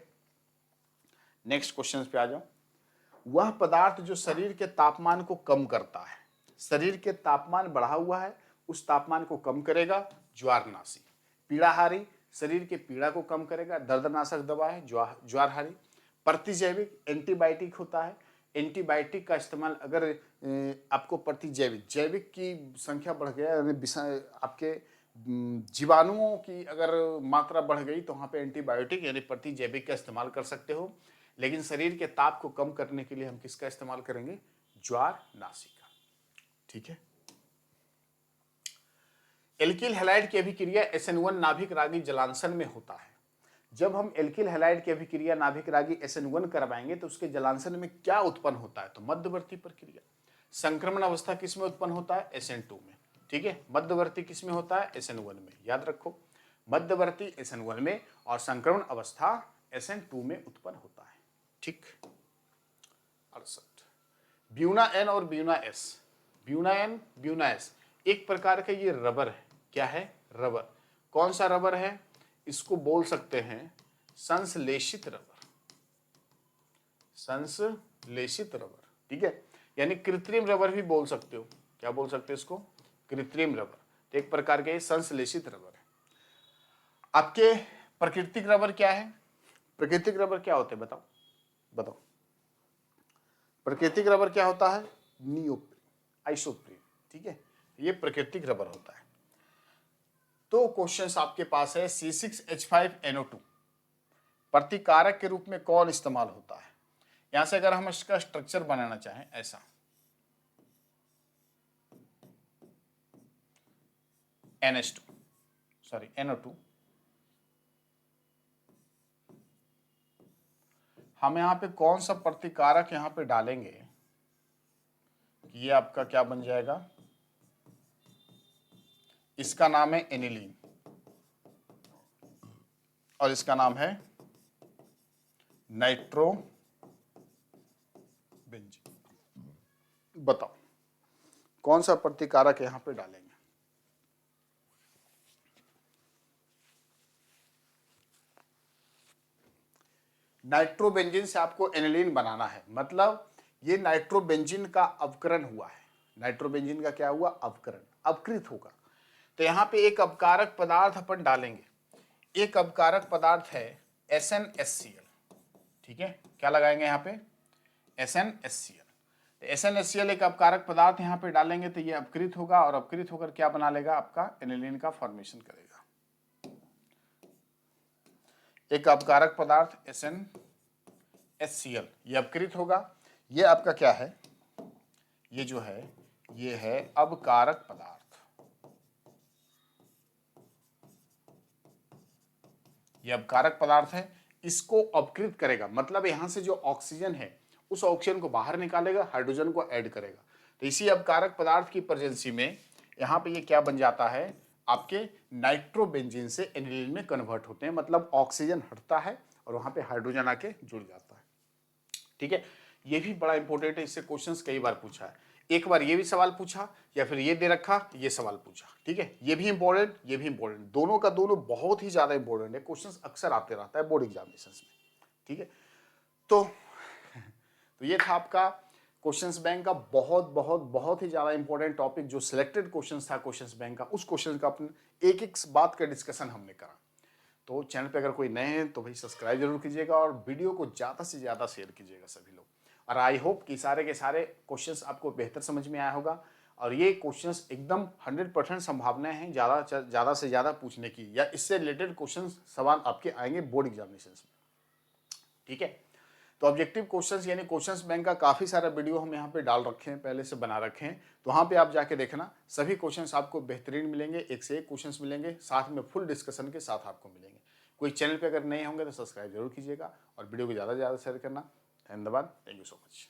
नेक्स्ट क्वेश्चन पे आ जाओ। वह पदार्थ जो शरीर के तापमान को कम करता है, शरीर के तापमान बढ़ा हुआ है उस तापमान को कम करेगा, ज्वारनाशी, पीड़ाहारी, शरीर के पीड़ा को कम करेगा, दर्दनाशक दवा है ज्वारहारी। प्रतिजैविक एंटीबायोटिक होता है, एंटीबायोटिक का इस्तेमाल अगर आपको प्रतिजैविक जैविक की संख्या बढ़ गया यानी आपके जीवाणुओं की अगर मात्रा बढ़ गई तो वहाँ पे एंटीबायोटिक यानी प्रतिजैविक का इस्तेमाल कर सकते हो। लेकिन शरीर के ताप को कम करने के लिए हम किसका इस्तेमाल करेंगे? ज्वारनाशी का। ठीक है। एल्किल हैलाइड की अभिक्रिया SN1 नाभिक रागी जलांशन में होता है। जब हम एल्किल हैलाइड की अभिक्रिया नाभिक रागी SN1 करवाएंगे तो उसके जलांशन में क्या उत्पन्न होता है? तो मध्यवर्ती प्रक्रिया। संक्रमण अवस्था किस में उत्पन्न होता है? SN2 में। ठीक है। मध्यवर्ती किस में होता है? SN1 में। याद रखो, मध्यवर्ती SN1 में और संक्रमण अवस्था SN2 में उत्पन्न होता है। ठीक। 68 ब्यूना N और Buena S। Buena N Buena S एक प्रकार का ये रबर है। क्या है? रबर। कौन सा रबर है? इसको बोल सकते हैं संश्लेषित रबर। संश्लेषित रबर। ठीक है। यानी कृत्रिम रबर भी बोल सकते हो। क्या बोल सकते हो इसको? कृत्रिम रबर। तो एक प्रकार के संश्लेषित रबर है। आपके प्राकृतिक रबर क्या है? प्राकृतिक रबर क्या होते हैं? बताओ बताओ। प्राकृतिक रबर क्या होता है? Neoprene, isoprene. ठीक है। ये प्राकृतिक रबर होता है। तो क्वेश्चंस आपके पास है C6H5NO2 प्रतिकारक के रूप में कौन इस्तेमाल होता है? यहां से अगर हम इसका स्ट्रक्चर बनाना चाहें ऐसा NO2 हम यहां पे कौन सा प्रतिकारक यहां पे डालेंगे? ये आपका क्या बन जाएगा? इसका नाम है एनिलीन और इसका नाम है नाइट्रोबेंजीन। बताओ कौन सा प्रतिकारक यहां पे डालेंगे? नाइट्रोबेंजीन से आपको एनिलीन बनाना है, मतलब ये नाइट्रोबेंजीन का अवकरण हुआ है। नाइट्रोबेंजीन का क्या हुआ? अवकरण, अपकृत होगा। तो यहां पे एक अपकारक पदार्थ अपन डालेंगे। एक अपकारक पदार्थ है SnHCl। ठीक है। क्या लगाएंगे यहां पे? SnHCl। तो SnHCl एक अपकारक पदार्थ यहां पे डालेंगे तो ये अपकृत होगा और अपकृत होकर क्या बना लेगा? आपका एनिलीन का फॉर्मेशन करेगा। एक अपकारक पदार्थ SnHCl ये अपकृत होगा। ये आपका क्या है? ये जो है ये है अपकारक पदार्थ। ये अपकारक पदार्थ है, इसको अपकृत करेगा, मतलब यहां से जो ऑक्सीजन है उस ऑक्सीजन को बाहर निकालेगा, हाइड्रोजन को ऐड करेगा। तो इसी अपकारक पदार्थ की प्रेजेंसी में यहां पे ये क्या बन जाता है? आपके नाइट्रोबेंजीन से एनिलीन में कन्वर्ट होते हैं, मतलब ऑक्सीजन हटता है और वहां पे हाइड्रोजन आके जुड़ जाता है। ठीक है। ये भी बड़ा इंपॉर्टेंट है, इससे क्वेश्चंस कई बार पूछा है। एक बार ये भी सवाल पूछा या फिर ये दे रखा, ये सवाल पूछा। ठीक है। ये भी इंपॉर्टेंट, ये भी इंपॉर्टेंट, दोनों का दोनों बहुत ही ज्यादा इंपॉर्टेंट है। क्वेश्चंस अक्सर आते रहता है बोर्ड एग्जामिनेशंस में। ठीक है। तो ये था आपका क्वेश्चंस बैंक का बहुत बहुत बहुत ही ज्यादा इंपॉर्टेंट टॉपिक जो सिलेक्टेड क्वेश्चंस था क्वेश्चंस बैंक का। उस क्वेश्चन का अपन एक एक बात का डिस्कशन हमने करा। तो चैनल पे अगर कोई नए हैं तो भाई सब्सक्राइब जरूर कीजिएगा और वीडियो को ज़्यादा से ज़्यादा शेयर कीजिएगा सभी लोग। और आई होप कि सारे के सारे क्वेश्चंस आपको बेहतर समझ में आया होगा और ये क्वेश्चंस एकदम 100% संभावनाएं हैं ज़्यादा से ज़्यादा पूछने की या इससे रिलेटेड क्वेश्चन सवाल आपके आएंगे बोर्ड एग्जामिनेशन में। ठीक है। तो ऑब्जेक्टिव क्वेश्चंस यानी क्वेश्चंस बैंक का काफ़ी सारा वीडियो हम यहाँ पे डाल रखे हैं, पहले से बना रखे हैं। तो वहाँ पे आप जाके देखना, सभी क्वेश्चंस आपको बेहतरीन मिलेंगे, एक से एक क्वेश्चंस मिलेंगे, साथ में फुल डिस्कशन के साथ आपको मिलेंगे। कोई चैनल पे अगर नए होंगे तो सब्सक्राइब जरूर कीजिएगा और वीडियो को ज़्यादा से ज़्यादा शेयर करना। धन्यवाद। Thank you so much.